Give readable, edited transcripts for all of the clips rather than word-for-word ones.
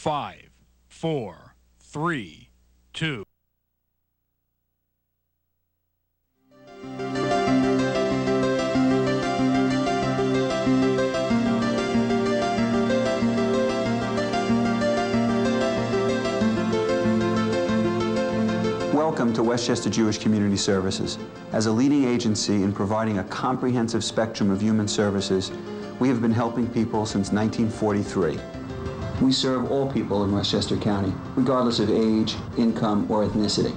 5, 4, 3, 2. Welcome to Westchester Jewish Community Services. As a leading agency in providing a comprehensive spectrum of human services, we have been helping people since 1943. We serve all people in Westchester County, regardless of age, income, or ethnicity.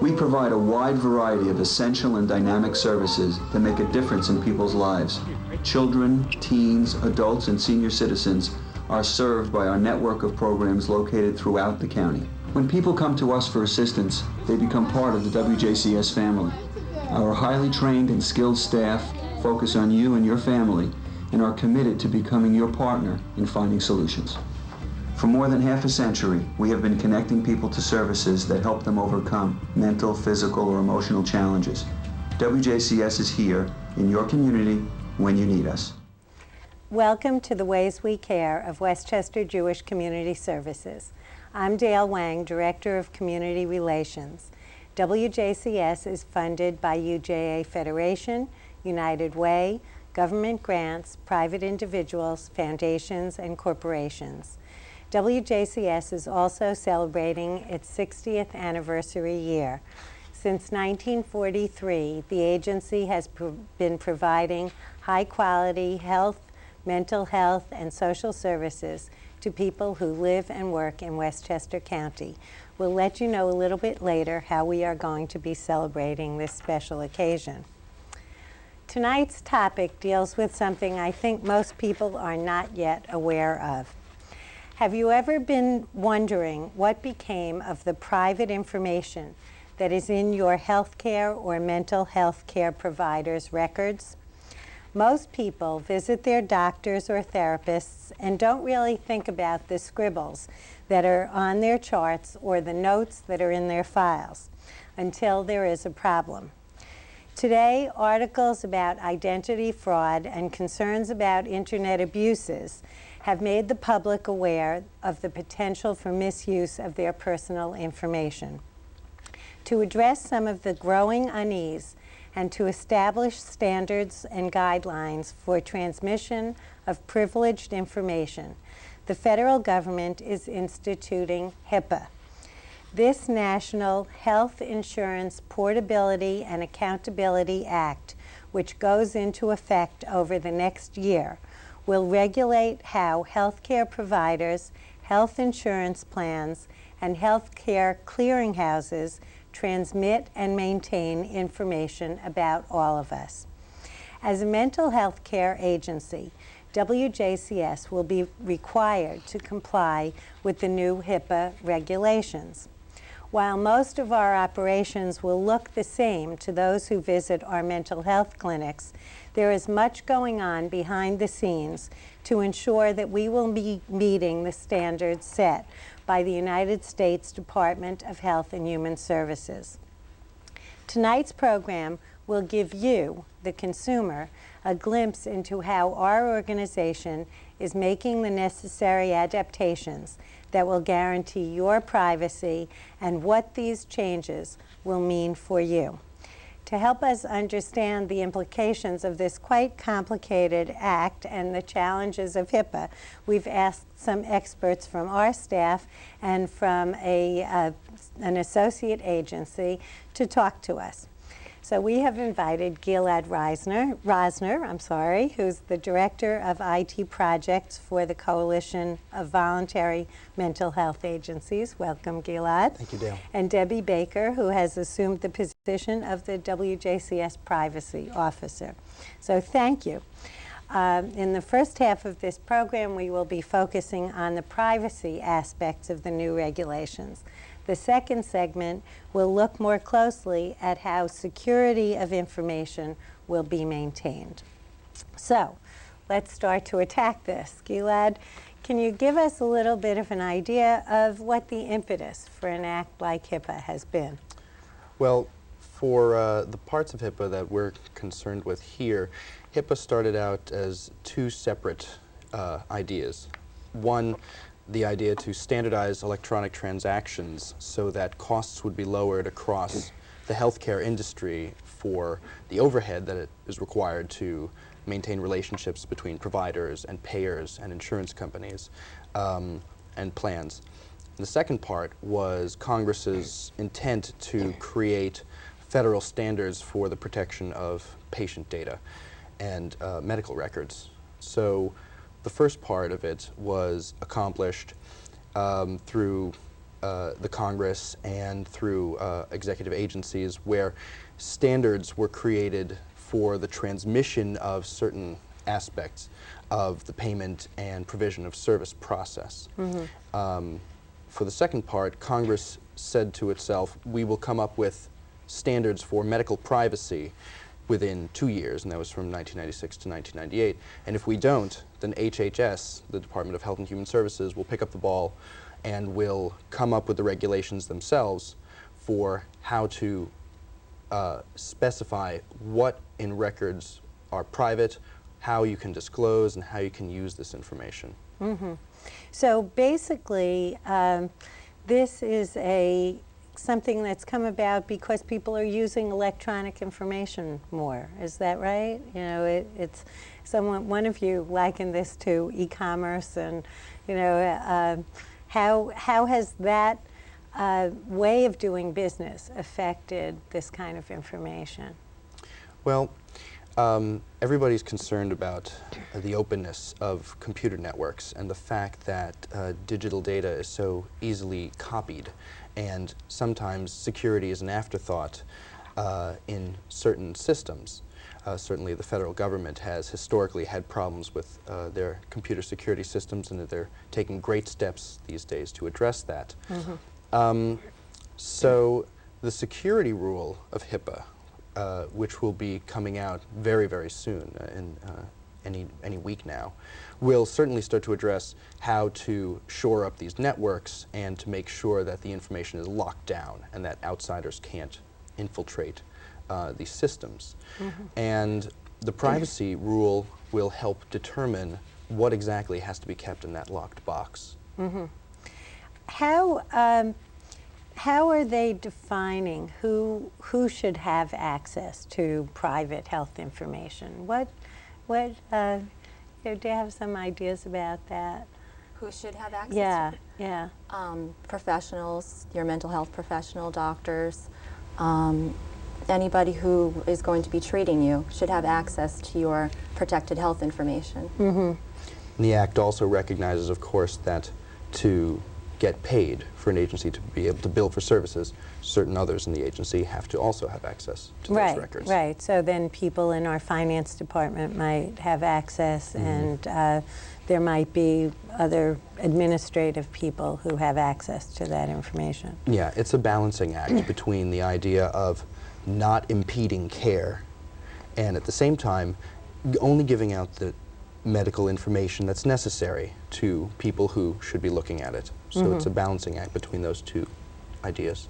We provide a wide variety of essential and dynamic services that make a difference in people's lives. Children, teens, adults, and senior citizens are served by our network of programs located throughout the county. When people come to us for assistance, they become part of the WJCS family. Our highly trained and skilled staff focus on you and your family and are committed to becoming your partner in finding solutions. For more than half a century, we have been connecting people to services that help them overcome mental, physical, or emotional challenges. WJCS is here in your community when you need us. Welcome to the Ways We Care of Westchester Jewish Community Services. I'm Dale Wang, Director of Community Relations. WJCS is funded by UJA Federation, United Way, government grants, private individuals, foundations, and corporations. WJCS is also celebrating its 60th anniversary year. Since 1943, the agency has been providing high-quality health, mental health, and social services to people who live and work in Westchester County. We'll let you know a little bit later how we are going to be celebrating this special occasion. Tonight's topic deals with something I think most people are not yet aware of. Have you ever been wondering what became of the private information that is in your healthcare or mental health care providers' records? Most people visit their doctors or therapists and don't really think about the scribbles that are on their charts or the notes that are in their files until there is a problem. Today, articles about identity fraud and concerns about internet abuses have made the public aware of the potential for misuse of their personal information. To address some of the growing unease and to establish standards and guidelines for transmission of privileged information, the federal government is instituting HIPAA. This National Health Insurance Portability and Accountability Act, which goes into effect over the next year, will regulate how healthcare providers, health insurance plans, and healthcare clearinghouses transmit and maintain information about all of us. As a mental health care agency, WJCS will be required to comply with the new HIPAA regulations. While most of our operations will look the same to those who visit our mental health clinics, there is much going on behind the scenes to ensure that we will be meeting the standards set by the United States Department of Health and Human Services. Tonight's program will give you, the consumer, a glimpse into how our organization is making the necessary adaptations that will guarantee your privacy and what these changes will mean for you. To help us understand the implications of this quite complicated act and the challenges of HIPAA, we've asked some experts from our staff and from an associate agency to talk to us. So we have invited Gilad Rosner, who's the Director of IT Projects for the Coalition of Voluntary Mental Health Agencies. Welcome, Gilad. Thank you, Dale. And Debbie Baker, who has assumed the position of the WJCS Privacy Officer. So thank you. In the first half of this program, we will be focusing on the privacy aspects of the new regulations. The second segment will look more closely at how security of information will be maintained. So, let's start to attack this. Gilad, can you give us a little bit of an idea of what the impetus for an act like HIPAA has been? Well, for the parts of HIPAA that we're concerned with here, HIPAA started out as two separate ideas. One the idea to standardize electronic transactions so that costs would be lowered across the healthcare industry for the overhead that it is required to maintain relationships between providers and payers and insurance companies and plans. The second part was Congress's intent to create federal standards for the protection of patient data and medical records. So the first part of it was accomplished through the Congress and through executive agencies where standards were created for the transmission of certain aspects of the payment and provision of service process. For the second part, Congress said to itself, we will come up with standards for medical privacy within 2 years, and that was from 1996 to 1998. And if we don't, then HHS, the Department of Health and Human Services, will pick up the ball and will come up with the regulations themselves for how to specify what in records are private, how you can disclose, and how you can use this information. So basically, this is something that's come about because people are using electronic information more. Is that right? You know, one of you likened this to e-commerce, and you know, how has that way of doing business affected this kind of information? Well, everybody's concerned about the openness of computer networks and the fact that digital data is so easily copied, and sometimes security is an afterthought in certain systems. Certainly the federal government has historically had problems with their computer security systems, and they're taking great steps these days to address that. So the security rule of HIPAA, which will be coming out very, very soon, in any week now, will certainly start to address how to shore up these networks and to make sure that the information is locked down and that outsiders can't infiltrate these systems. And the privacy rule will help determine what exactly has to be kept in that locked box. How are they defining who should have access to private health information? Do you have some ideas about that? Who should have access? Yeah, to it? yeah. Professionals, your mental health professional, doctors, anybody who is going to be treating you should have access to your protected health information. The Act also recognizes, of course, that to get paid for an agency to be able to bill for services, certain others in the agency have to also have access to those records. Right. So then people in our finance department might have access, and there might be other administrative people who have access to that information. Yeah, it's a balancing act between the idea of not impeding care and at the same time only giving out the medical information that's necessary to people who should be looking at it. So it's a balancing act between those two ideas.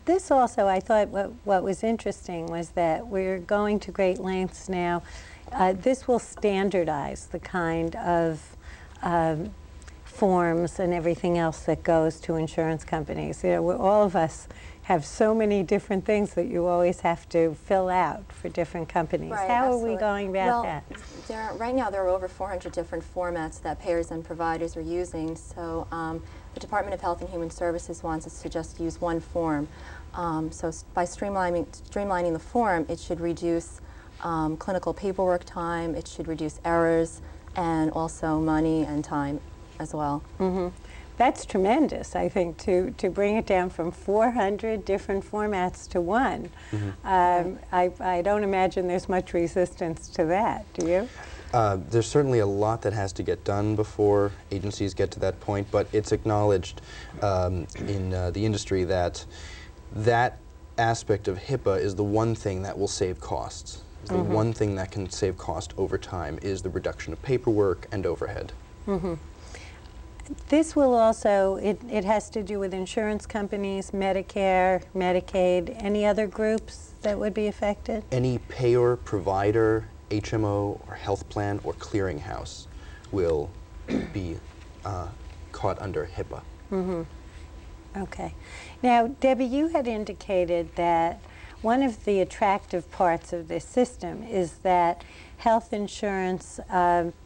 This also, I thought, what was interesting was that we're going to great lengths now. This will standardize the kind of forms and everything else that goes to insurance companies. You know, all of us have so many different things that you always have to fill out for different companies. Right, How absolutely. are we going about that? Right now there are over 400 different formats that payers and providers are using. So the Department of Health and Human Services wants us to just use one form. So by streamlining the form, it should reduce clinical paperwork time, it should reduce errors, and also money and time as well. That's tremendous, I think, to bring it down from 400 different formats to one. I don't imagine there's much resistance to that, do you? There's certainly a lot that has to get done before agencies get to that point, but it's acknowledged in the industry that that aspect of HIPAA is the one thing that will save costs. The one thing that can save cost over time is the reduction of paperwork and overhead. This will also, it has to do with insurance companies, Medicare, Medicaid, any other groups that would be affected? Any payer, provider, HMO, or health plan, or clearinghouse will be caught under HIPAA. Okay. Now, Debbie, you had indicated that one of the attractive parts of this system is that health insurance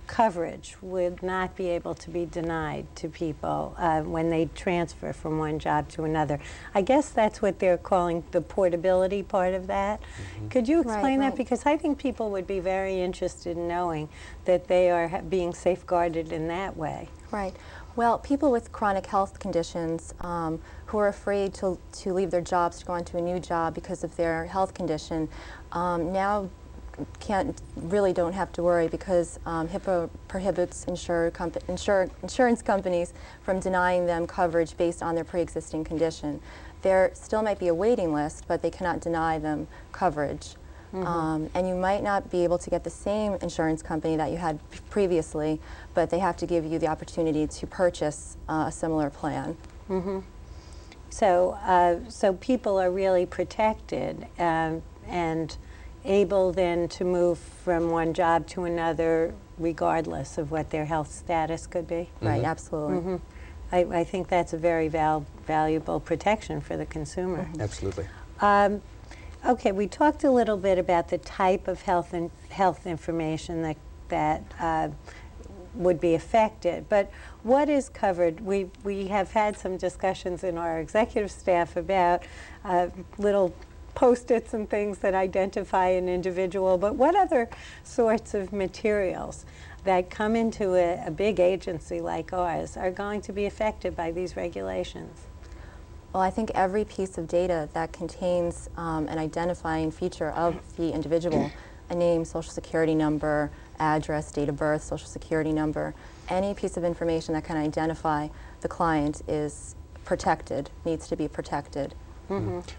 coverage would not be able to be denied to people when they transfer from one job to another. I guess that's what they're calling the portability part of that. Could you explain that? Because I think people would be very interested in knowing that they are being safeguarded in that way. Right. Well, people with chronic health conditions who are afraid to leave their jobs to go on to a new job because of their health condition now don't have to worry, because HIPAA prohibits insurance companies from denying them coverage based on their pre-existing condition. There still might be a waiting list, but they cannot deny them coverage. And you might not be able to get the same insurance company that you had previously, but they have to give you the opportunity to purchase a similar plan. So people are really protected and able then to move from one job to another regardless of what their health status could be? Right, absolutely. I think that's a very valuable protection for the consumer. Absolutely. Okay, we talked a little bit about the type of health information that would be affected, but what is covered? We have had some discussions in our executive staff about little Post-its and things that identify an individual, but what other sorts of materials that come into a big agency like ours are going to be affected by these regulations? Well, I think every piece of data that contains an identifying feature of the individual, a name, social security number, address, date of birth, social security number, any piece of information that can identify the client is protected, needs to be protected.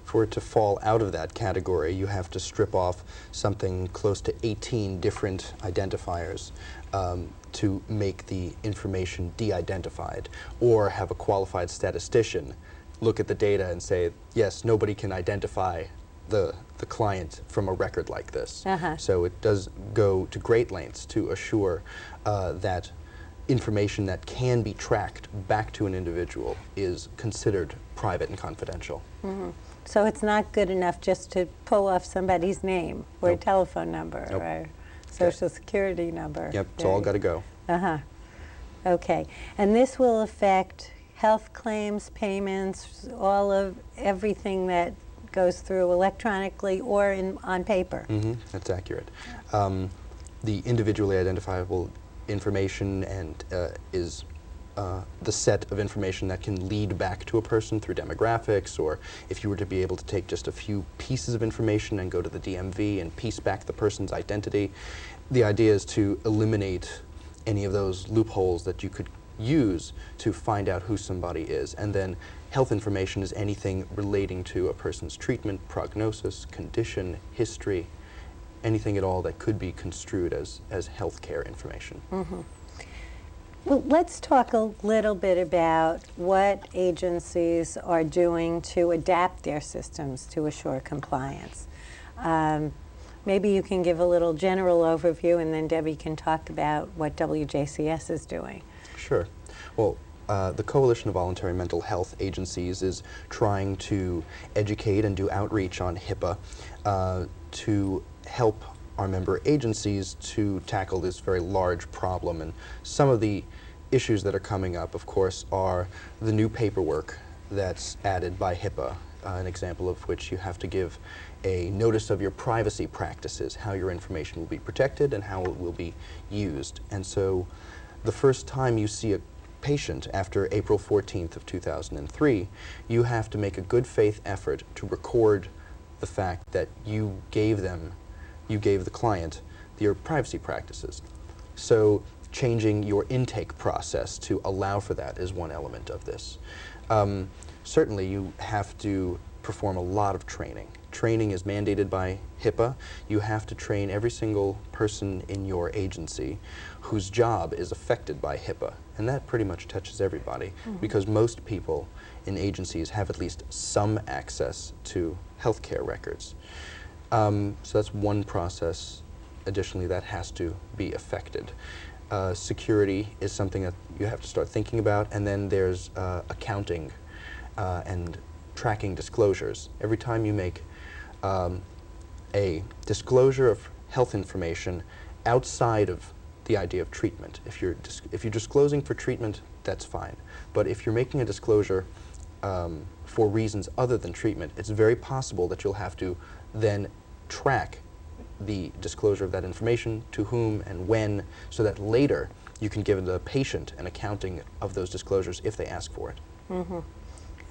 For it to fall out of that category, you have to strip off something close to 18 different identifiers to make the information de-identified, or have a qualified statistician look at the data and say, yes, nobody can identify the client from a record like this. So it does go to great lengths to assure that information that can be tracked back to an individual is considered private and confidential. So it's not good enough just to pull off somebody's name or telephone number or social security number. Yep, it's all got to go. Okay, and this will affect health claims, payments, everything that goes through electronically or on paper. That's accurate. The individually identifiable information and is the set of information that can lead back to a person through demographics, or if you were to be able to take just a few pieces of information and go to the DMV and piece back the person's identity. The idea is to eliminate any of those loopholes that you could use to find out who somebody is. And then health information is anything relating to a person's treatment, prognosis, condition, history, anything at all that could be construed as healthcare information. Well, let's talk a little bit about what agencies are doing to adapt their systems to assure compliance. Maybe you can give a little general overview, and then Debbie can talk about what WJCS is doing. Sure. Well, the Coalition of Voluntary Mental Health Agencies is trying to educate and do outreach on HIPAA to help our member agencies to tackle this very large problem. And some of the issues that are coming up, of course, are the new paperwork that's added by HIPAA, an example of which you have to give a notice of your privacy practices, how your information will be protected and how it will be used. And so the first time you see a patient after April 14th of 2003, you have to make a good faith effort to record the fact that you gave the client your privacy practices. So changing your intake process to allow for that is one element of this. Certainly you have to perform a lot of training. Training is mandated by HIPAA. You have to train every single person in your agency whose job is affected by HIPAA. And that pretty much touches everybody, because most people in agencies have at least some access to healthcare records. So that's one process, additionally, that has to be affected. security is something that you have to start thinking about, and then there's accounting and tracking disclosures. Every time you make a disclosure of health information outside of the idea of treatment, if you're disclosing for treatment, that's fine. But if you're making a disclosure for reasons other than treatment, it's very possible that you'll have to then track the disclosure of that information, to whom and when, so that later you can give the patient an accounting of those disclosures if they ask for it. Mm-hmm.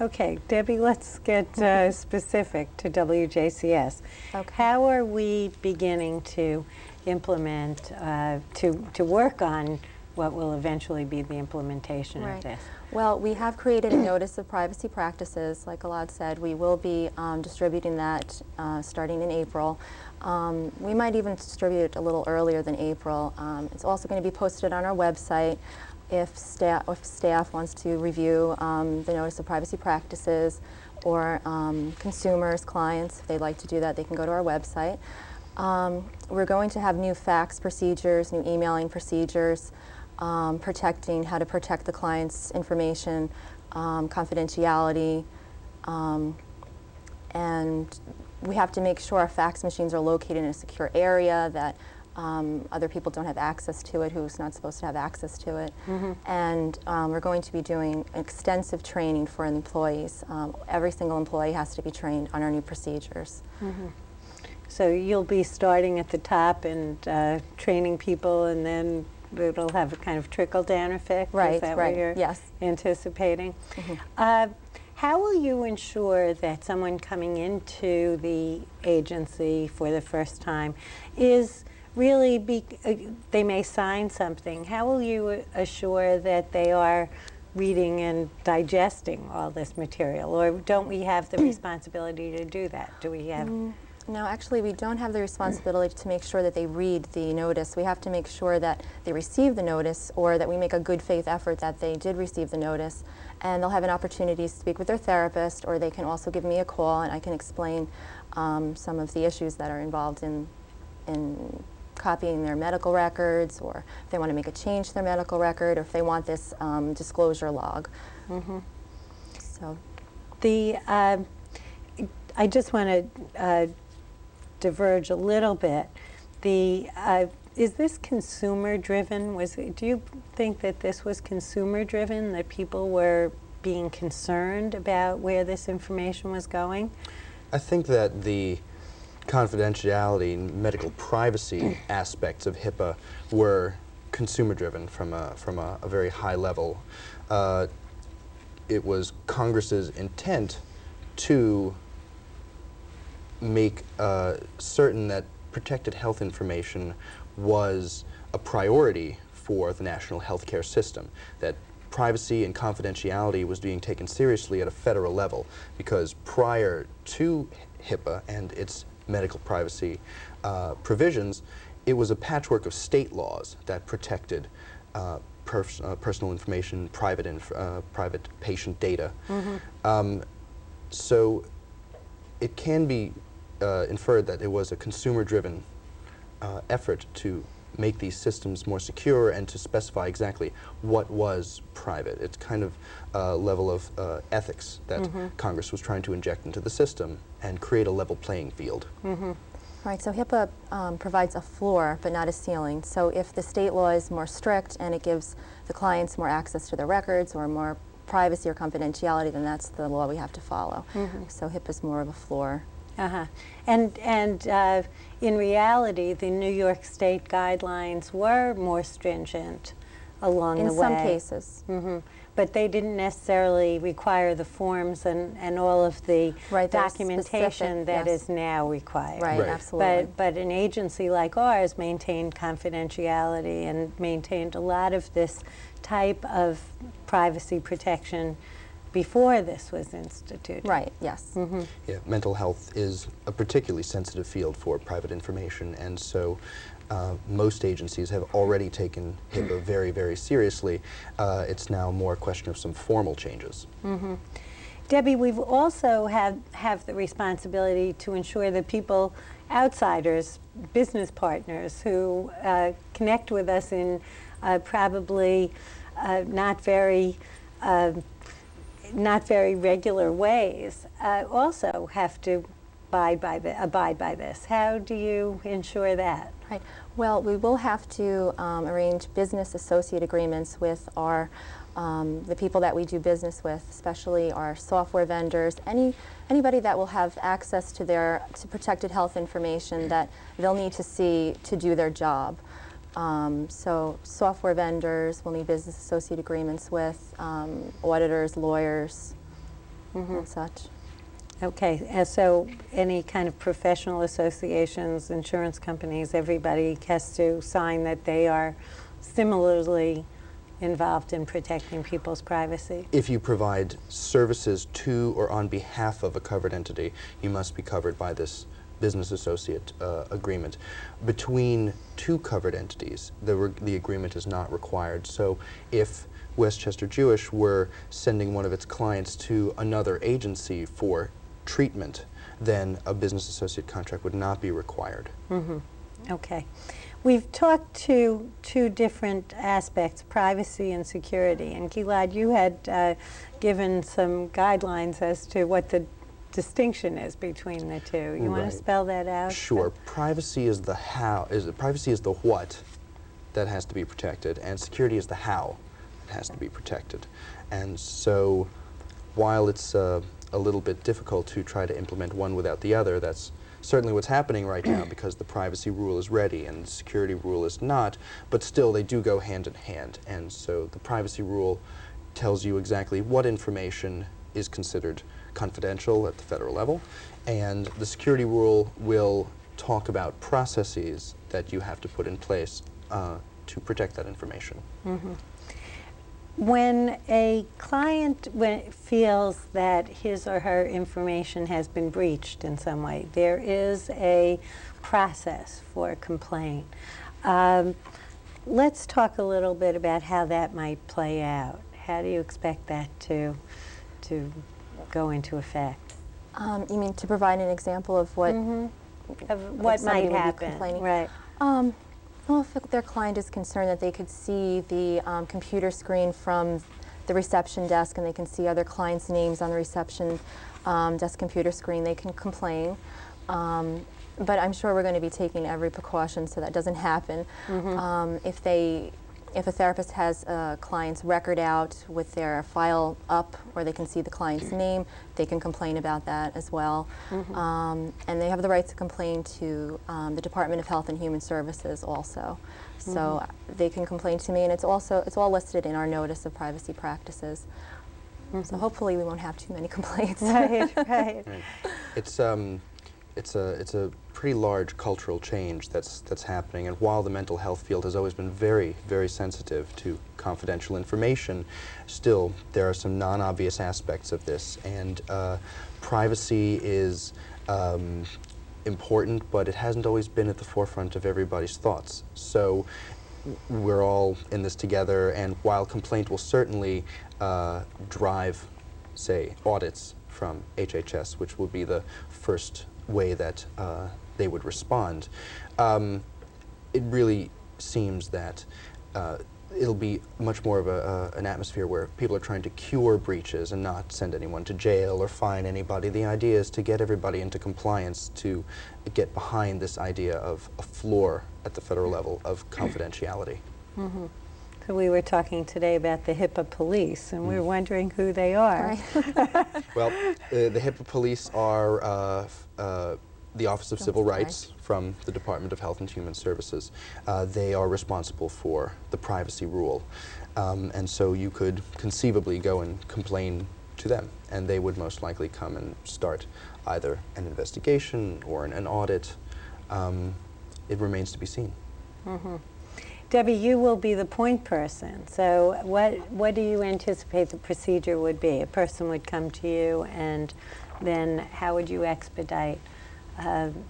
Okay, Debbie, let's get specific to WJCS. Okay. How are we beginning to implement, to work on what will eventually be the implementation of this? Well, we have created a notice of privacy practices. Like Alad said, we will be distributing that starting in April. We might even distribute it a little earlier than April. It's also going to be posted on our website. If staff wants to review the notice of privacy practices, or consumers, clients, if they'd like to do that, they can go to our website. We're going to have new fax procedures, new emailing procedures, how to protect the client's information, confidentiality, and we have to make sure our fax machines are located in a secure area, that other people don't have access to it, who's not supposed to have access to it. Mm-hmm. And we're going to be doing extensive training for employees. Every single employee has to be trained on our new procedures. Mm-hmm. So you'll be starting at the top and training people, and then it'll have a kind of trickle-down effect? Right, Is that right, what you're yes. anticipating? Mm-hmm. How will you ensure that someone coming into the agency for the first time is really, they may sign something. How will you assure that they are reading and digesting all this material? Or don't we have the responsibility to do that? Do we have? No, actually, we don't have the responsibility to make sure that they read the notice. We have to make sure that they receive the notice, or that we make a good faith effort that they did receive the notice. And they'll have an opportunity to speak with their therapist, or they can also give me a call, and I can explain some of the issues that are involved in copying their medical records, or if they want to make a change to their medical record, or if they want this disclosure log. Mm-hmm. So, I just want to diverge a little bit. Is this consumer-driven? Do you think that this was consumer-driven, that people were being concerned about where this information was going? I think that the confidentiality and medical privacy aspects of HIPAA were consumer-driven from a very high level. It was Congress's intent to make certain that protected health information was a priority for the national healthcare system, that privacy and confidentiality was being taken seriously at a federal level, because prior to HIPAA and its medical privacy provisions, it was a patchwork of state laws that protected personal information, private patient data. Mm-hmm. So it can be inferred that it was a consumer-driven effort to make these systems more secure and to specify exactly what was private. It's kind of a level of ethics that Congress was trying to inject into the system and create a level playing field. Mm-hmm. Right, so HIPAA provides a floor but not a ceiling. So if the state law is more strict and it gives the clients more access to their records or more privacy or confidentiality, then that's the law we have to follow. Mm-hmm. So HIPAA is more of a floor. Uh-huh. And in reality, the New York State guidelines were more stringent along the way. In some cases. Mm-hmm. But they didn't necessarily require the forms and all of the documentation that is now required. Right, absolutely. But an agency like ours maintained confidentiality and maintained a lot of this type of privacy protection before this was instituted. Right, yes. Mm-hmm. Yeah, mental health is a particularly sensitive field for private information, and so most agencies have already taken HIPAA very, very seriously. It's now more a question of some formal changes. Mm-hmm. Debbie, we've also have the responsibility to ensure that people, outsiders, business partners who connect with us in probably not very regular ways, also have to abide by this. How do you ensure that? Right. Well, we will have to arrange business associate agreements with our the people that we do business with, especially our software vendors, anybody that will have access to protected health information that they'll need to see to do their job. So software vendors will need business associate agreements with, auditors, lawyers, and such. Okay, and so any kind of professional associations, insurance companies, everybody has to sign that they are similarly involved in protecting people's privacy? If you provide services to or on behalf of a covered entity, you must be covered by this business associate agreement. Between two covered entities, the agreement is not required. So if Westchester Jewish were sending one of its clients to another agency for treatment, then a business associate contract would not be required. Mm-hmm. Okay. We've talked to two different aspects, privacy and security. And Gilad, you had given some guidelines as to what the distinction is between the two. You want to spell that out? Sure. Privacy is the privacy is the what that has to be protected, and security is the how that has to be protected. And so, while it's a little bit difficult to try to implement one without the other, that's certainly what's happening right now because the privacy rule is ready and the security rule is not, but still they do go hand in hand. And so the privacy rule tells you exactly what information is considered confidential at the federal level, and the security rule will talk about processes that you have to put in place to protect that information. Mm-hmm. When a client feels that his or her information has been breached in some way, there is a process for a complaint. Let's talk a little bit about how that might play out. How do you expect that to go into effect? You mean to provide an example of what, of what might happen? Right. Well, if their client is concerned that they could see the computer screen from the reception desk and they can see other clients' names on the reception desk computer screen, they can complain. But I'm sure we're going to be taking every precaution so that doesn't happen. If a therapist has a client's record out with their file up where they can see the client's name, they can complain about that as well. And they have the right to complain to the Department of Health and Human Services also. So they can complain to me, and it's all listed in our notice of privacy practices. So hopefully we won't have too many complaints. Right. It's a pretty large cultural change that's happening, and while the mental health field has always been very, very sensitive to confidential information, still there are some non-obvious aspects of this, and privacy is important, but it hasn't always been at the forefront of everybody's thoughts. So we're all in this together, and while complaint will certainly drive, say, audits from HHS, which will be the first way that they would respond, it really seems that it'll be much more of an atmosphere where people are trying to cure breaches and not send anyone to jail or fine anybody. The idea is to get everybody into compliance, to get behind this idea of a floor at the federal level of confidentiality. So we were talking today about the HIPAA police, and we were wondering who they are. Well, the HIPAA police are the Office of Civil Rights from the Department of Health and Human Services. They are responsible for the privacy rule. And so you could conceivably go and complain to them, and they would most likely come and start either an investigation or an audit. It remains to be seen. Debbie, you will be the point person. So what do you anticipate the procedure would be? A person would come to you, and then how would you expedite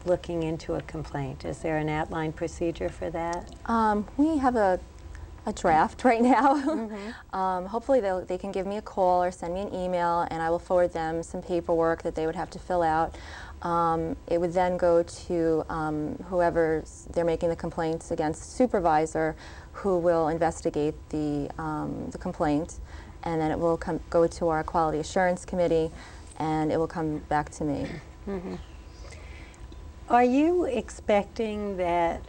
looking into a complaint? Is there an outline procedure for that? We have a draft right now. Hopefully they can give me a call or send me an email, and I will forward them some paperwork that they would have to fill out. It would then go to whoever they're making the complaints against, supervisor, who will investigate the complaint, and then it will go to our Quality Assurance Committee, and it will come back to me. Mm-hmm. Are you expecting that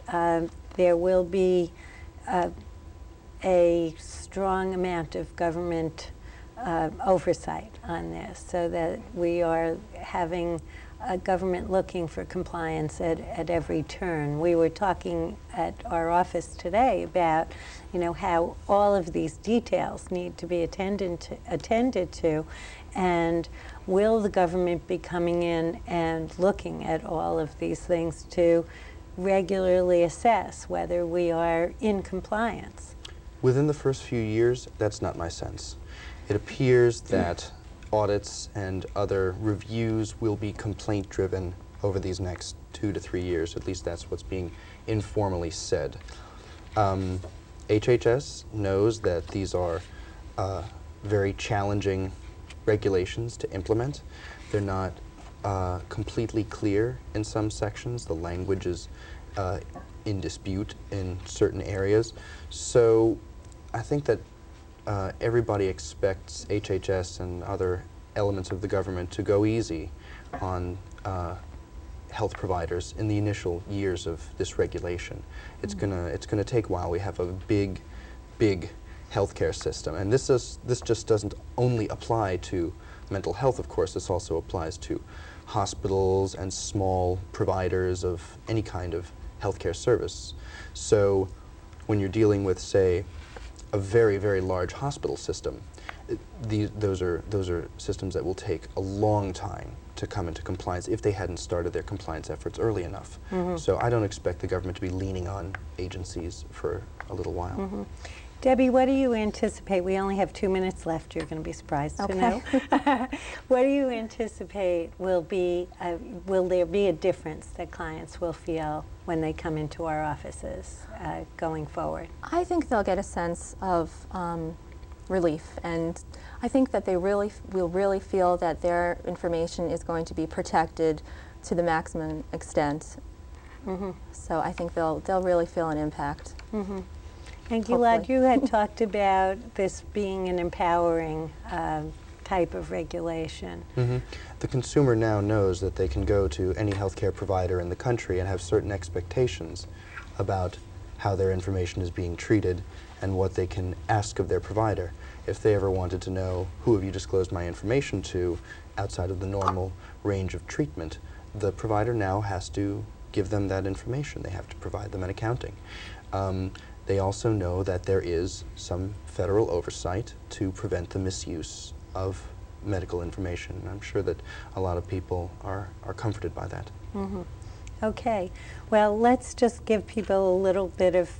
there will be a strong amount of government oversight on this, so that we are having a government looking for compliance at every turn? We were talking at our office today about, how all of these details need to be attended to, and will the government be coming in and looking at all of these things to regularly assess whether we are in compliance? Within the first few years, that's not my sense. It appears that audits and other reviews will be complaint-driven over these next 2 to 3 years. At least that's what's being informally said. HHS knows that these are very challenging regulations to implement. They're not completely clear in some sections. The language is in dispute in certain areas. So I think that everybody expects HHS and other elements of the government to go easy on health providers in the initial years of this regulation. It's gonna take a while. We have a big healthcare system, and this just doesn't only apply to mental health. Of course, this also applies to hospitals and small providers of any kind of healthcare service. So when you're dealing with, say, a very, very large hospital system, those are systems that will take a long time to come into compliance if they hadn't started their compliance efforts early enough. Mm-hmm. So I don't expect the government to be leaning on agencies for a little while. Mm-hmm. Debbie, what do you anticipate? We only have 2 minutes left. You're going to be surprised to know. What do you anticipate will there be a difference that clients will feel when they come into our offices going forward? I think they'll get a sense of relief, and I think that they will really feel that their information is going to be protected to the maximum extent. Mm-hmm. So I think they'll really feel an impact. Mm-hmm. And Gilad, you had talked about this being an empowering type of regulation. Mm-hmm. The consumer now knows that they can go to any healthcare provider in the country and have certain expectations about how their information is being treated and what they can ask of their provider. If they ever wanted to know, who have you disclosed my information to outside of the normal range of treatment, the provider now has to give them that information. They have to provide them an accounting. They also know that there is some federal oversight to prevent the misuse of medical information. I'm sure that a lot of people are comforted by that. Mm-hmm. Okay. Well, let's just give people a little bit of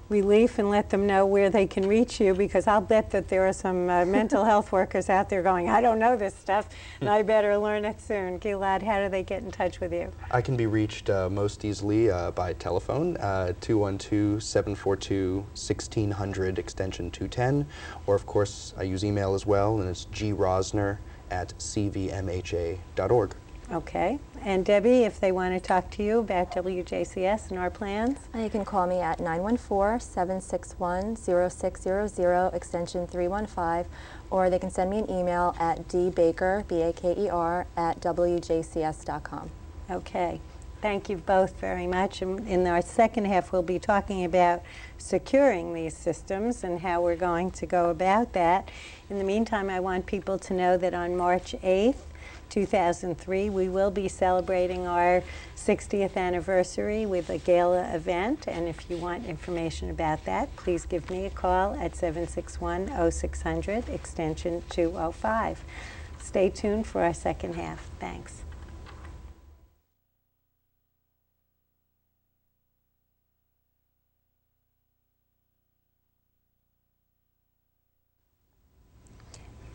relief and let them know where they can reach you, because I'll bet that there are some mental health workers out there going, I don't know this stuff, and I better learn it soon. Gilad, how do they get in touch with you? I can be reached most easily by telephone, 212-742-1600, extension 210, or of course I use email as well, and it's grosner@cvmha.org. Okay. And Debbie, if they want to talk to you about WJCS and our plans? You can call me at 914-761-0600, extension 315, or they can send me an email at dbaker, B-A-K-E-R, @wjcs.com. Okay. Thank you both very much. And in our second half, we'll be talking about securing these systems and how we're going to go about that. In the meantime, I want people to know that on March 8th, 2003, we will be celebrating our 60th anniversary with a gala event, and if you want information about that, please give me a call at 761-0600, extension 205. Stay tuned for our second half. Thanks.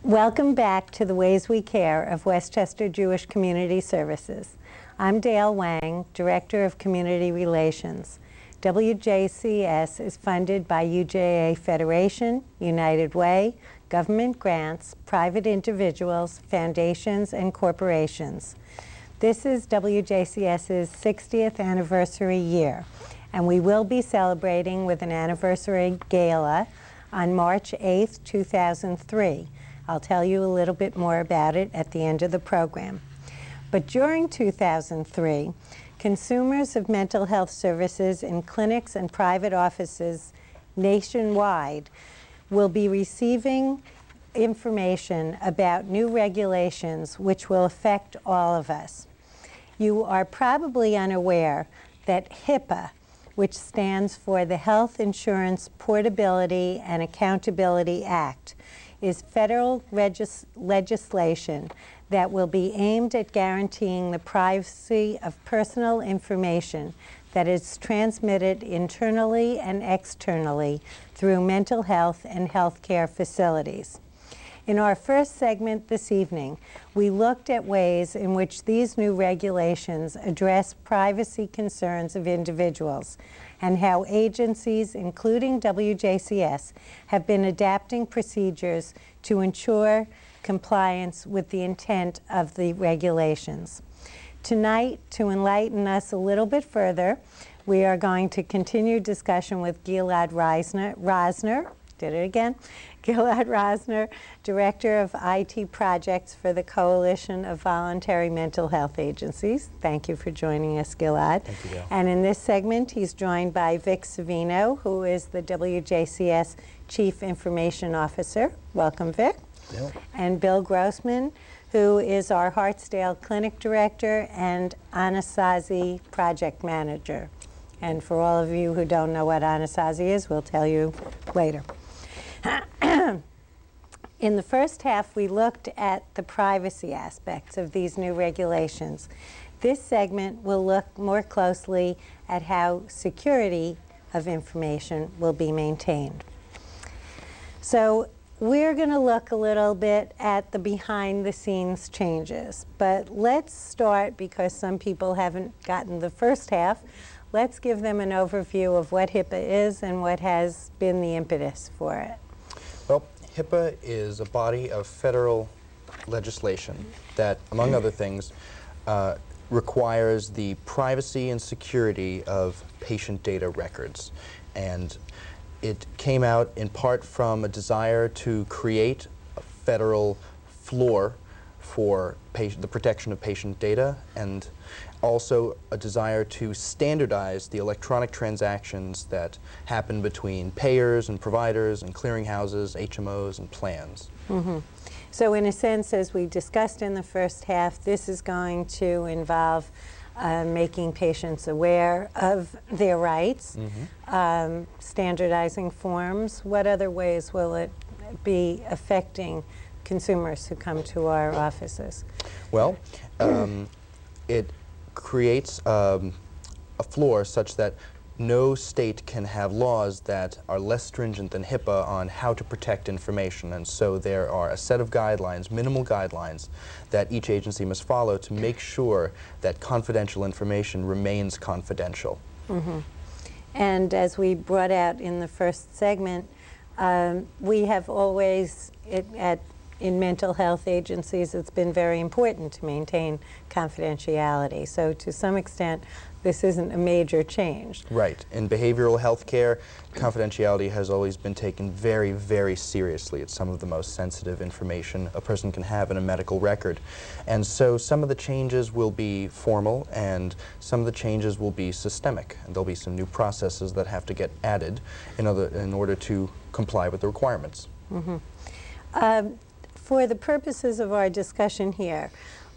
Welcome back to the Ways We Care of Westchester Jewish Community Services. I'm Dale Wang, Director of Community Relations. WJCS is funded by UJA Federation, United Way, government grants, private individuals, foundations, and corporations. This is WJCS's 60th anniversary year, And we will be celebrating with an anniversary gala on March 8th, 2003. I'll tell you a little bit more about it at the end of the program. But during 2003, consumers of mental health services in clinics and private offices nationwide will be receiving information about new regulations which will affect all of us. You are probably unaware that HIPAA, which stands for the Health Insurance Portability and Accountability Act, is federal legislation that will be aimed at guaranteeing the privacy of personal information that is transmitted internally and externally through mental health and healthcare facilities. In our first segment this evening, we looked at ways in which these new regulations address privacy concerns of individuals and how agencies, including WJCS, have been adapting procedures to ensure compliance with the intent of the regulations. Tonight, to enlighten us a little bit further, we are going to continue discussion with Gilad Rosner, Gilad Rosner, Director of IT Projects for the Coalition of Voluntary Mental Health Agencies. Thank you for joining us, Gilad. Thank you, Gail. And in this segment, he's joined by Vic Savino, who is the WJCS Chief Information Officer. Welcome, Vic. Yeah. And Bill Grossman, who is our Hartsdale Clinic Director and Anasazi Project Manager. And for all of you who don't know what Anasazi is, we'll tell you later. In the first half, we looked at the privacy aspects of these new regulations. This segment will look more closely at how security of information will be maintained. So we're going to look a little bit at the behind-the-scenes changes. But let's start, because some people haven't gotten the first half, let's give them an overview of what HIPAA is and what has been the impetus for it. Well, HIPAA is a body of federal legislation that, among other things, requires the privacy and security of patient data records. And it came out in part from a desire to create a federal floor for the protection of patient data, and also a desire to standardize the electronic transactions that happen between payers and providers and clearinghouses, HMOs, and plans. Mm-hmm. So in a sense, as we discussed in the first half, this is going to involve making patients aware of their rights, standardizing forms. What other ways will it be affecting consumers who come to our offices? Well, it creates a floor such that no state can have laws that are less stringent than HIPAA on how to protect information. And so there are a set of guidelines, minimal guidelines, that each agency must follow to make sure that confidential information remains confidential. Mm-hmm. And as we brought out in the first segment, we have always, in mental health agencies, it's been very important to maintain confidentiality. So to some extent, this isn't a major change. Right. In behavioral health care, confidentiality has always been taken very, very seriously. It's some of the most sensitive information a person can have in a medical record. And so some of the changes will be formal, and some of the changes will be systemic. And there'll be some new processes that have to get added in order to comply with the requirements. Mm-hmm. For the purposes of our discussion here,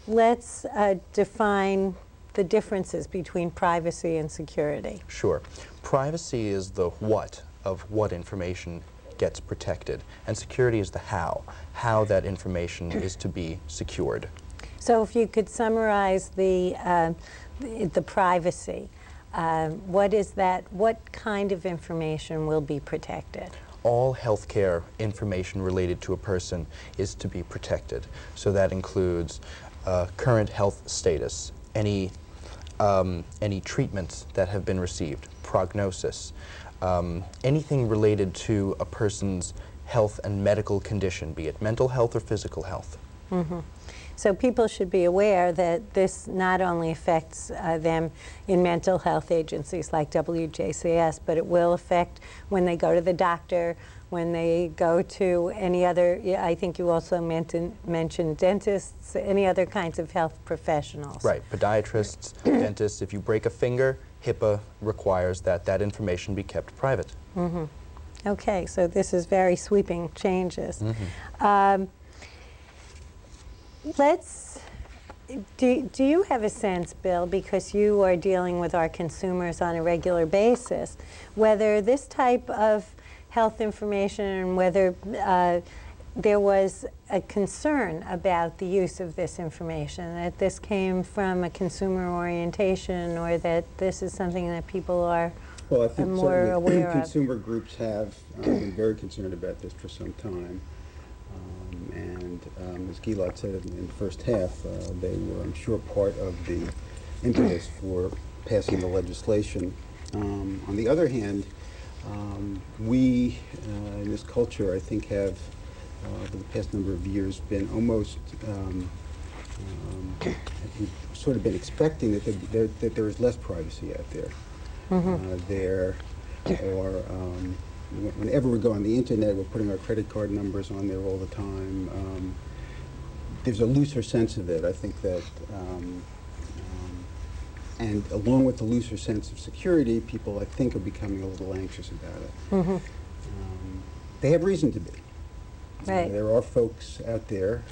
let's define the differences between privacy and security. Sure. Privacy is the what of what information gets protected, and security is the how that information is to be secured. So if you could summarize the privacy, what is that? What kind of information will be protected? All healthcare information related to a person is to be protected. So that includes current health status, any treatments that have been received, prognosis, anything related to a person's health and medical condition, be it mental health or physical health. So people should be aware that this not only affects them in mental health agencies like WJCS, but it will affect when they go to the doctor, when they go to any other, I think you also mentioned dentists, any other kinds of health professionals. Right, podiatrists, dentists. If you break a finger, HIPAA requires that that information be kept private. Okay, so this is very sweeping changes. Do you have a sense, Bill, because you are dealing with our consumers on a regular basis, whether this type of health information and whether there was a concern about the use of this information, that this came from a consumer orientation or that this is something that people are Well, I think more aware of? consumer groups have been very concerned about this for some time. As Gilad said in the first half, they were, I'm sure, part of the impetus for passing the legislation. On the other hand, we in this culture, I think, have over the past number of years been almost we've sort of been expecting that there is less privacy out there. Whenever we go on the internet, we're putting our credit card numbers on there all the time. There's a looser sense of it. I think that, and along with the looser sense of security, people, I think, are becoming a little anxious about it. They have reason to be. Right. There are folks out there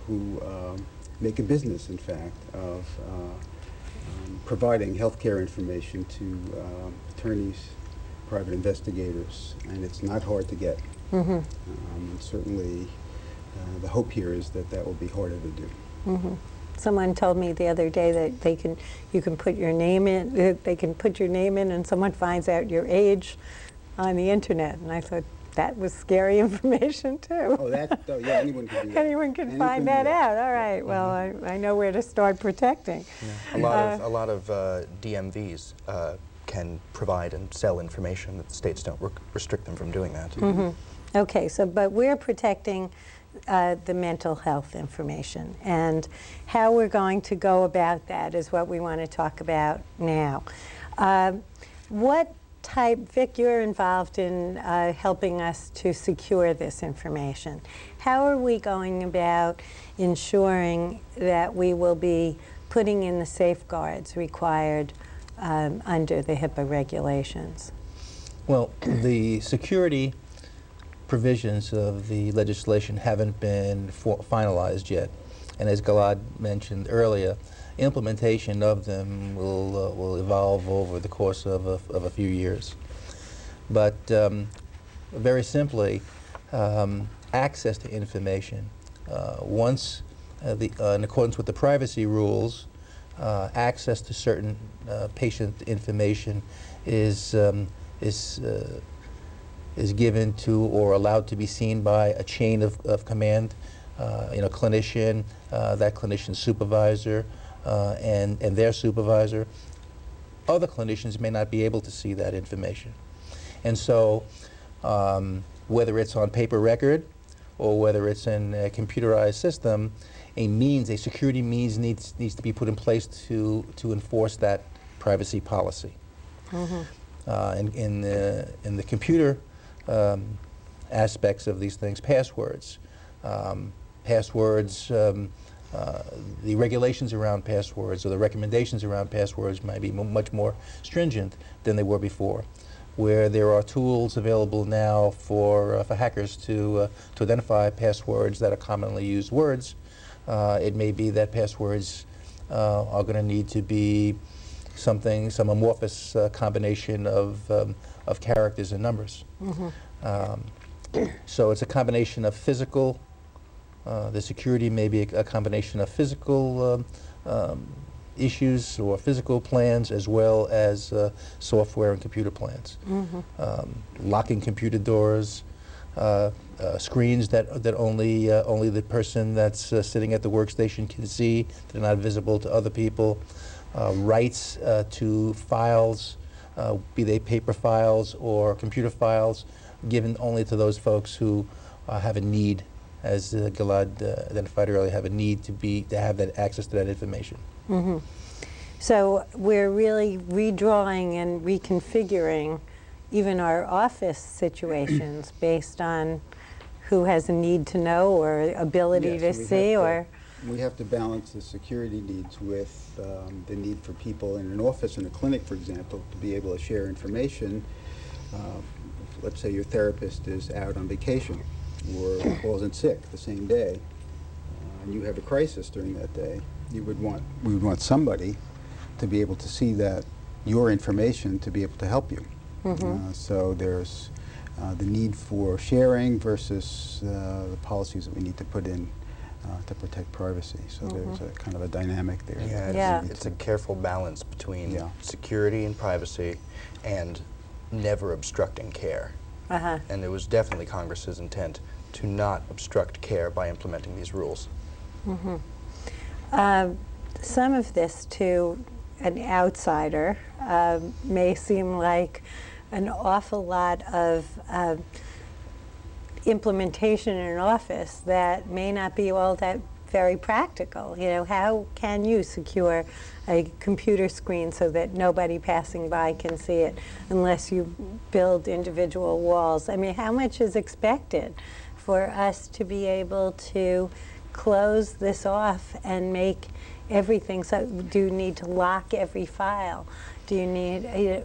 who make a business, in fact, of providing healthcare information to attorneys, private investigators, and it's not hard to get. And certainly, the hope here is that that will be harder to do. Someone told me the other day that you can put your name in. They can put your name in, and someone finds out your age on the internet. And I thought that was scary information too. Yeah, anyone can do that. Anyone can find that out. All right. Well, I know where to start protecting. Yeah. A lot of DMVs can provide and sell information that the states don't restrict them from doing that. Okay. So, but we're protecting the mental health information, and how we're going to go about that is what we want to talk about now. Vic, you're involved in helping us to secure this information. How are we going about ensuring that we will be putting in the safeguards required under the HIPAA regulations? Well, the security provisions of the legislation haven't been finalized yet. And as Gilad mentioned earlier, implementation of them will evolve over the course of a few years. But very simply, access to information. Once, in accordance with the privacy rules, access to certain patient information is given to or allowed to be seen by a chain of command, clinician, that clinician's supervisor, and their supervisor. Other clinicians may not be able to see that information. And so whether it's on paper record or whether it's in a computerized system, a security means needs to be put in place to enforce that privacy policy. In the computer aspects of these things, passwords. The regulations around passwords or the recommendations around passwords might be much more stringent than they were before, where there are tools available now for hackers to identify passwords that are commonly used words. It may be that passwords are going to need to be some amorphous combination of characters and numbers. So it's a combination of physical, the security may be a combination of physical issues or physical plans as well as software and computer plans. Locking computer doors, screens that only the person that's sitting at the workstation can see, that are not visible to other people, rights to files, be they paper files or computer files, given only to those folks who have a need as Gilad identified earlier, have a need to have that access to that information. Mm-hmm. So we're really redrawing and reconfiguring even our office situations based on who has a need to know or ability to see, or we have to balance the security needs with the need for people in an office, in a clinic, for example, to be able to share information. Let's say your therapist is out on vacation or calls in sick the same day, and you have a crisis during that day. We would want somebody to be able to see that your information to be able to help you. Mm-hmm. So there's the need for sharing versus the policies that we need to put in to protect privacy. So there's a kind of a dynamic there. Yeah, it's a careful balance between security and privacy and never obstructing care. And it was definitely Congress's intent to not obstruct care by implementing these rules. Some of this to an outsider may seem like an awful lot of implementation in an office that may not be all that very practical. You know, how can you secure a computer screen so that nobody passing by can see it unless you build individual walls? I mean, how much is expected for us to be able to close this off and make everything? So do you need to lock every file? Do you need,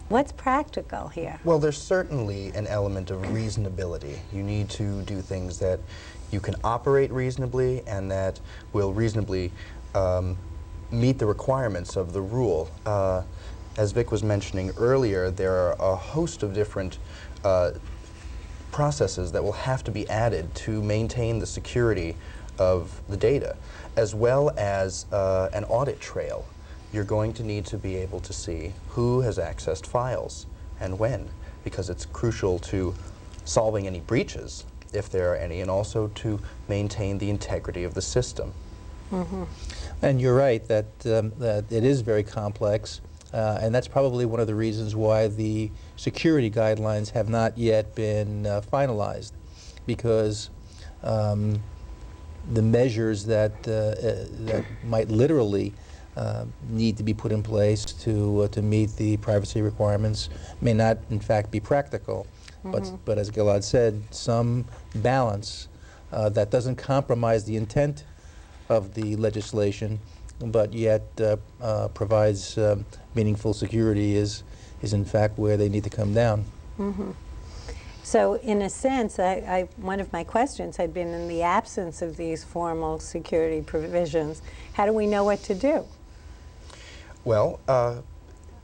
what's practical here? Well, there's certainly an element of reasonability. You need to do things that you can operate reasonably and that will reasonably meet the requirements of the rule. As Vic was mentioning earlier, there are a host of different processes that will have to be added to maintain the security of the data, as well as an audit trail. You're going to need to be able to see who has accessed files and when, because it's crucial to solving any breaches, if there are any, and also to maintain the integrity of the system. And you're right that, that it is very complex, and that's probably one of the reasons why the security guidelines have not yet been finalized, because the measures that, that might literally need to be put in place to meet the privacy requirements may not, in fact, be practical. But as Gilad said, some balance that doesn't compromise the intent of the legislation, but yet provides meaningful security is in fact where they need to come down. So in a sense, one of my questions had been, in the absence of these formal security provisions, how do we know what to do? Well,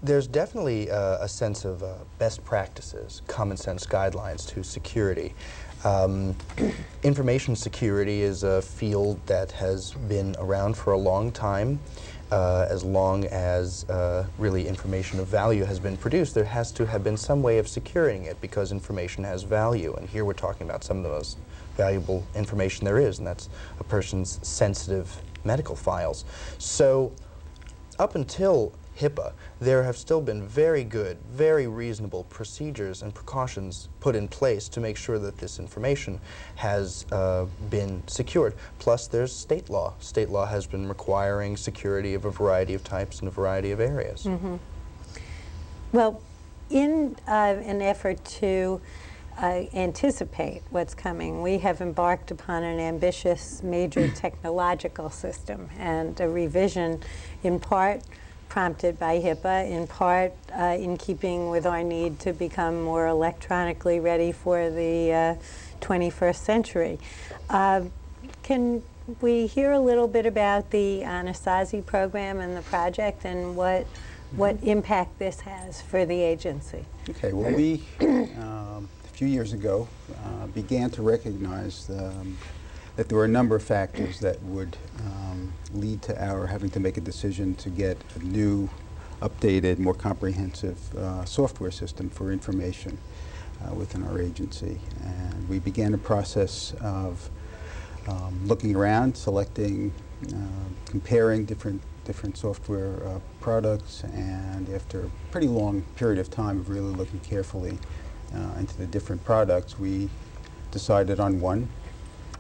there's definitely a sense of best practices, common sense guidelines to security. Information security is a field that has been around for a long time. As long as really information of value has been produced, there has to have been some way of securing it, because information has value. And here we're talking about some of the most valuable information there is, and that's a person's sensitive medical files. So up until HIPAA, there have still been very good, very reasonable procedures and precautions put in place to make sure that this information has been secured. Plus, there's state law. State law has been requiring security of a variety of types in a variety of areas. Well, in an effort to anticipate what's coming, we have embarked upon an ambitious major technological system, and a revision in part prompted by HIPAA, in part in keeping with our need to become more electronically ready for the 21st century. Can we hear a little bit about the Anasazi program and the project, and what impact this has for the agency? Okay, well, we, a few years ago, began to recognize that there were a number of factors that would lead to our having to make a decision to get a new, updated, more comprehensive software system for information within our agency. And we began a process of looking around, selecting, comparing different software products, and after a pretty long period of time of really looking carefully into the different products, we decided on one.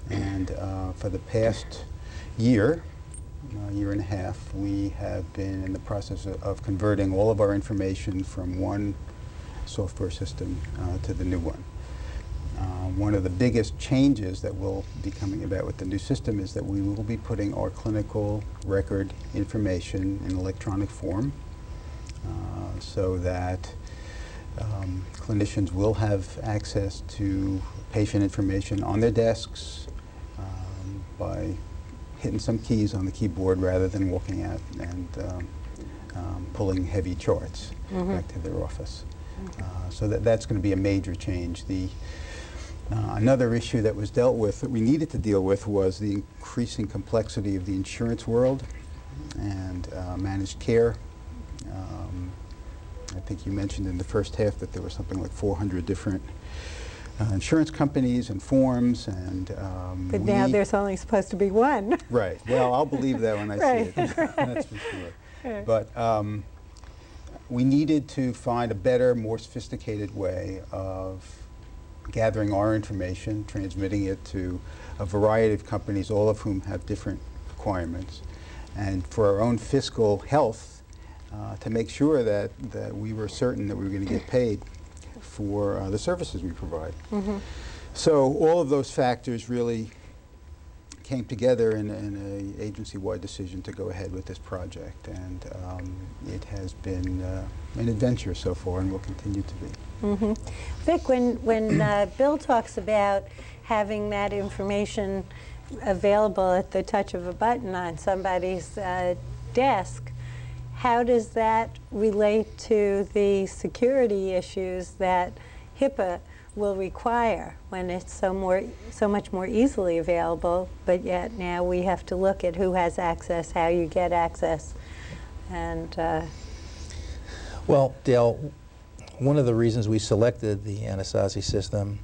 And for the past year and a half, we have been in the process of converting all of our information from one software system to the new one. One of the biggest changes that will be coming about with the new system is that we will be putting our clinical record information in electronic form so that clinicians will have access to patient information on their desks by hitting some keys on the keyboard rather than walking out and pulling heavy charts back to their office. So that's going to be a major change. Another issue that was dealt with, that we needed to deal with, was the increasing complexity of the insurance world and managed care. I think you mentioned in the first half that there was something like 400 different insurance companies and forms, and but now there's only supposed to be one. Right. Well, I'll believe that when I see it. That's for sure. Right. But we needed to find a better, more sophisticated way of gathering our information, transmitting it to a variety of companies, all of whom have different requirements, and for our own fiscal health, to make sure that we were certain that we were going to get paid for the services we provide. So all of those factors really came together in an agency-wide decision to go ahead with this project, and it has been an adventure so far and will continue to be. Vic, when Bill talks about having that information available at the touch of a button on somebody's desk, how does that relate to the security issues that HIPAA will require when it's so much more easily available, but yet now we have to look at who has access, how you get access, and Well, Dale, one of the reasons we selected the Anasazi system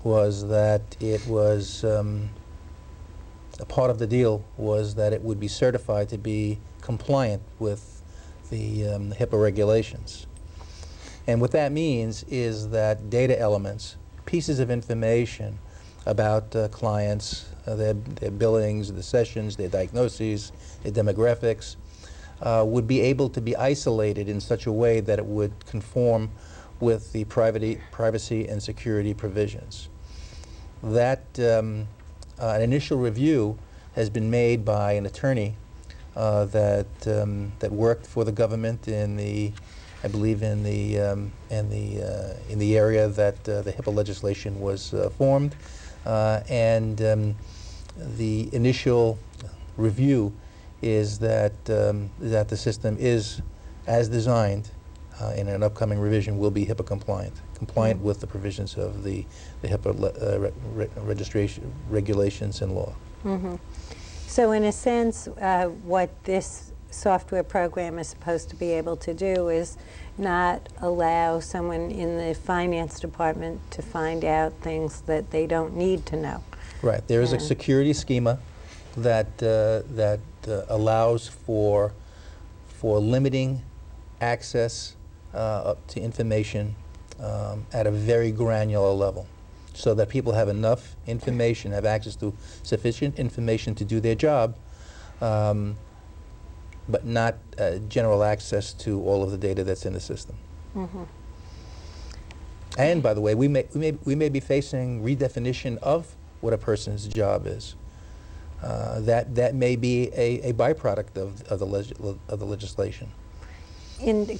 was that it was a part of the deal was that it would be certified to be compliant with the HIPAA regulations. And what that means is that data elements, pieces of information about clients, their billings, the sessions, their diagnoses, their demographics, would be able to be isolated in such a way that it would conform with the privacy and security provisions. That an initial review has been made by an attorney that worked for the government in the, I believe, in the area that the HIPAA legislation was formed, and the initial review is that that the system is, as designed, in an upcoming revision, will be HIPAA compliant with the provisions of the HIPAA registration regulations and law. So in a sense, what this software program is supposed to be able to do is not allow someone in the finance department to find out things that they don't need to know. Right. There is a security schema that allows for limiting access to information at a very granular level, so that people have enough information, have access to sufficient information to do their job, but not general access to all of the data that's in the system. And by the way, we may be facing redefinition of what a person's job is. That may be a byproduct of the legislation.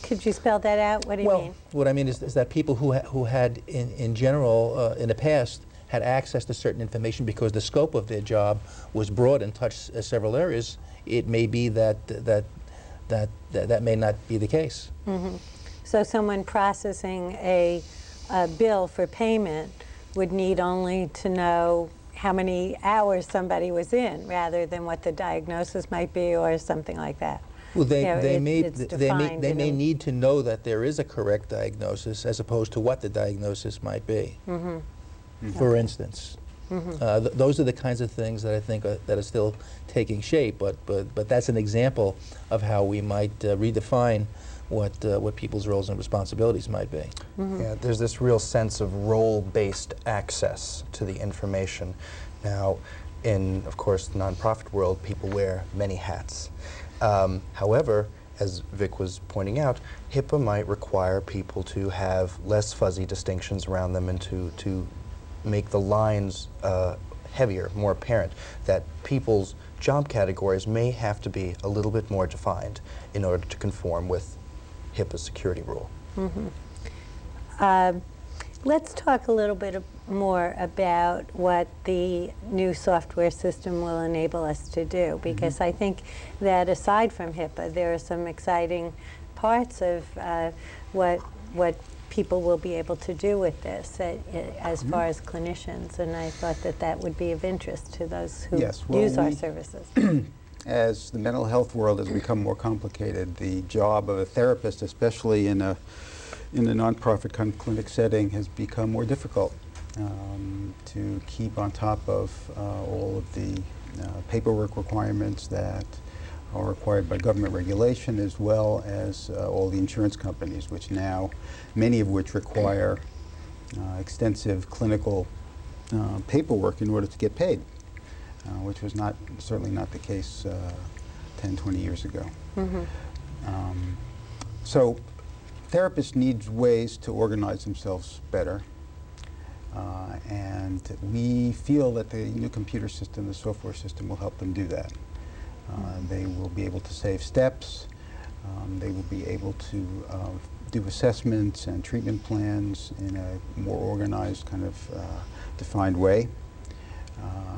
Could you spell that out? What do you mean? What I mean is that people who had, in general, in the past, had access to certain information because the scope of their job was broad and touched several areas. It may be that may not be the case. So someone processing a bill for payment would need only to know how many hours somebody was in, rather than what the diagnosis might be or something like that. Well, they may need to know that there is a correct diagnosis as opposed to what the diagnosis might be. For instance, those are the kinds of things that I think that are still taking shape. But that's an example of how we might redefine what people's roles and responsibilities might be. Yeah, there's this real sense of role-based access to the information. Now, in, of course, the nonprofit world, people wear many hats. However, as Vic was pointing out, HIPAA might require people to have less fuzzy distinctions around them and to make the lines heavier, more apparent, that people's job categories may have to be a little bit more defined in order to conform with HIPAA's security rule. Let's talk a little bit more about what the new software system will enable us to do, because I think that aside from HIPAA, there are some exciting parts of what people will be able to do with this as far as clinicians, and I thought that that would be of interest to those who use our services. As the mental health world has become more complicated, the job of a therapist, especially in a nonprofit clinic setting, has become more difficult to keep on top of all of the paperwork requirements that are required by government regulation, as well as all the insurance companies, which now, many of which require extensive clinical paperwork in order to get paid, which was certainly not the case 10, 20 years ago. So therapists need ways to organize themselves better, and we feel that the new computer system, the software system, will help them do that. They will be able to save steps. They will be able to do assessments and treatment plans in a more organized, kind of defined way.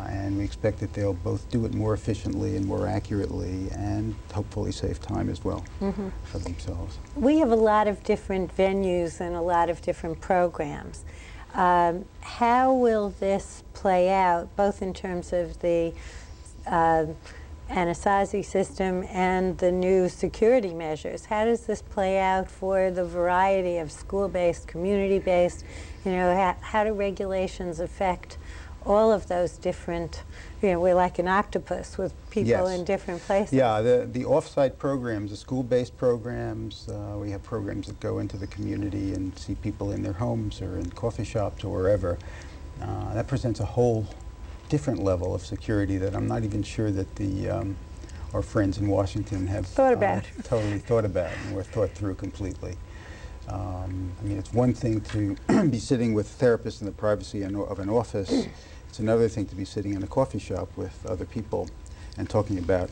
And we expect that they'll both do it more efficiently and more accurately, and hopefully save time as well for themselves. We have a lot of different venues and a lot of different programs. How will this play out, both in terms of the Anasazi system and the new security measures? How does this play out for the variety of school-based, community-based? You know, how do regulations affect all of those different, you know, we're like an octopus with people in different places. Yeah, the off-site programs, the school-based programs, we have programs that go into the community and see people in their homes or in coffee shops or wherever. That presents a whole different level of security that I'm not even sure that our friends in Washington have totally thought about or thought through completely. I mean, it's one thing to be sitting with therapists in the privacy of an office. It's another thing to be sitting in a coffee shop with other people and talking about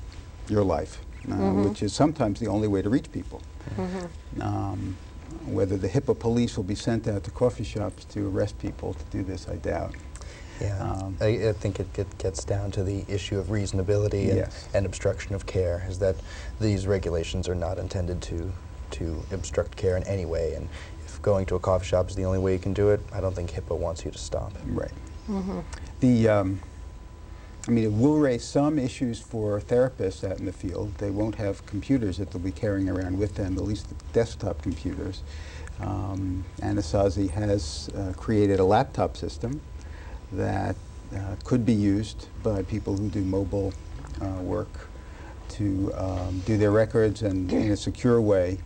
your life, which is sometimes the only way to reach people. Whether the HIPAA police will be sent out to coffee shops to arrest people to do this, I doubt. Yeah, I think it gets down to the issue of reasonability and obstruction of care, is that these regulations are not intended to obstruct care in any way, and if going to a coffee shop is the only way you can do it, I don't think HIPAA wants you to stop. Right. I mean, it will raise some issues for therapists out in the field. They won't have computers that they'll be carrying around with them, at least the desktop computers. Anasazi has created a laptop system that could be used by people who do mobile work to do their records and in a secure way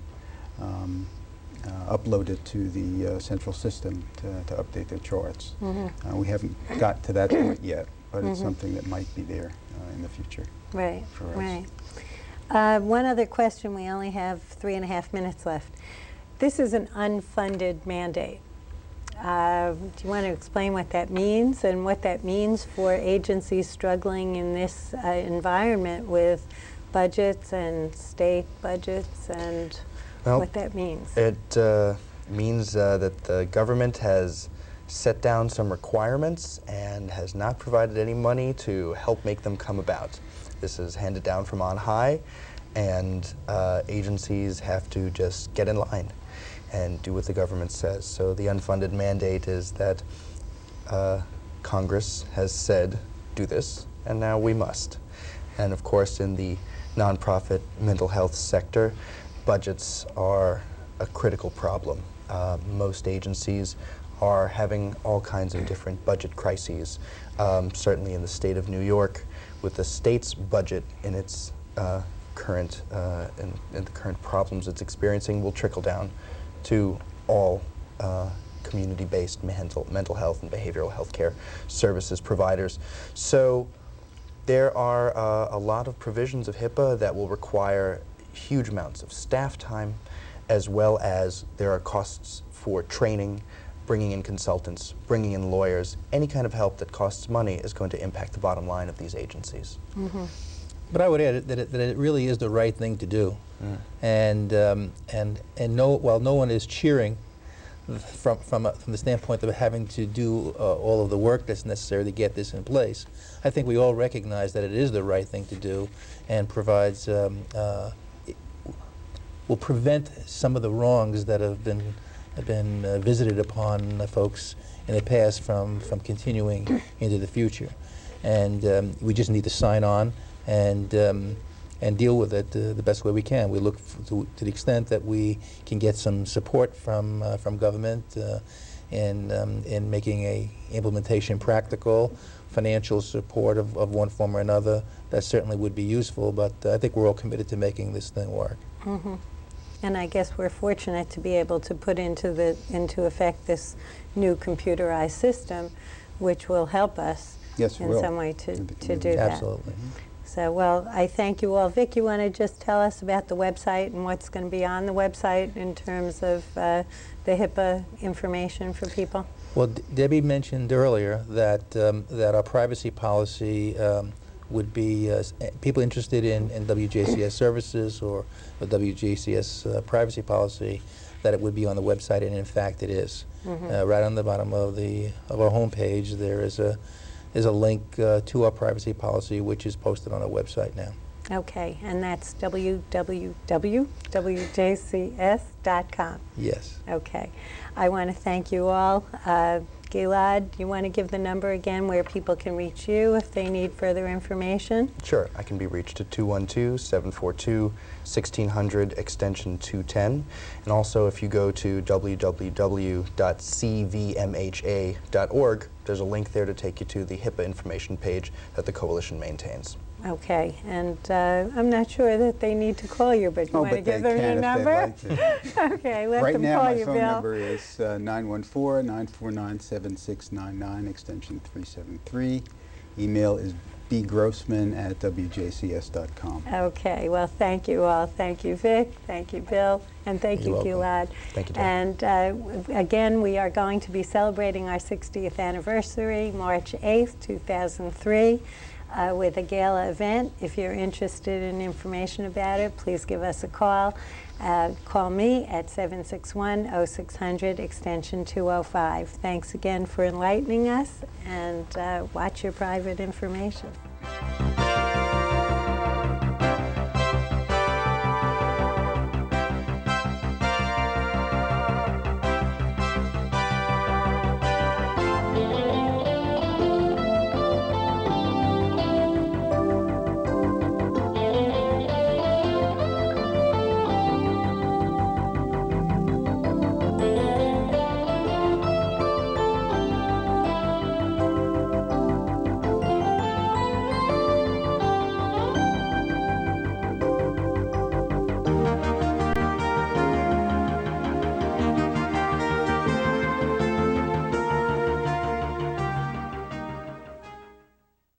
upload it to the central system to update their charts. We haven't got to that point yet, but it's something that might be there in the future. Right, for us. right. One other question, we only have 3.5 minutes left. This is an unfunded mandate. Do you want to explain what that means and what that means for agencies struggling in this environment with budgets and state budgets and what that means? It means that the government has set down some requirements and has not provided any money to help make them come about. This is handed down from on high, and agencies have to just get in line and do what the government says. So the unfunded mandate is that Congress has said, do this, and now we must. And of course, in the nonprofit mental health sector, budgets are a critical problem. Most agencies are having all kinds of different budget crises. Certainly in the state of New York, with the state's budget in its current and the current problems it's experiencing, will trickle down to all community-based mental health and behavioral health care services providers. So There are a lot of provisions of HIPAA that will require huge amounts of staff time, as well as there are costs for training, bringing in consultants, bringing in lawyers. Any kind of help that costs money is going to impact the bottom line of these agencies. Mm-hmm. But I would add that it really is the right thing to do. And while no one is cheering from the standpoint of having to do all of the work that's necessary to get this in place, I think we all recognize that it is the right thing to do and provides will prevent some of the wrongs that have been visited upon folks in the past from continuing into the future. And we just need to sign on and deal with it the best way we can. We look to the extent that we can get some support from government in making a implementation practical, financial support of one form or another. That certainly would be useful, but I think we're all committed to making this thing work. Mm-hmm. And I guess we're fortunate to be able to put into effect this new computerized system, which will help us in some way to do that. Absolutely. So, well, I thank you all. Vic, you want to just tell us about the website and what's going to be on the website in terms of the HIPAA information for people? Well, Debbie mentioned earlier that that our privacy policy would be people interested in WJCS services or the WJCS privacy policy, that it would be on the website, and in fact it is. Mm-hmm. Right on the bottom of our homepage, there is a link to our privacy policy, which is posted on our website now. Okay, and that's www.wjcs.com. Yes. Okay. I want to thank you all. Gilad, you want to give the number again where people can reach you if they need further information? Sure. I can be reached at 212-742-1600, extension 210. And also, if you go to www.cvmha.org, there's a link there to take you to the HIPAA information page that the Coalition maintains. Okay, and I'm not sure that they need to call you, but you want to give them your number? Okay, let them call you, Bill. Right now, my phone number is 914-949-7699, extension 373. Email is bgrossman@wjcs.com. Okay, well, thank you all. Thank you, Vic. Thank you, Bill. And thank you, Gilad. Thank you, Tom. And again, we are going to be celebrating our 60th anniversary, March 8th, 2003. With a gala event. If you're interested in information about it, please give us a call. Call me at 761-0600, extension 205. Thanks again for enlightening us, and watch your private information.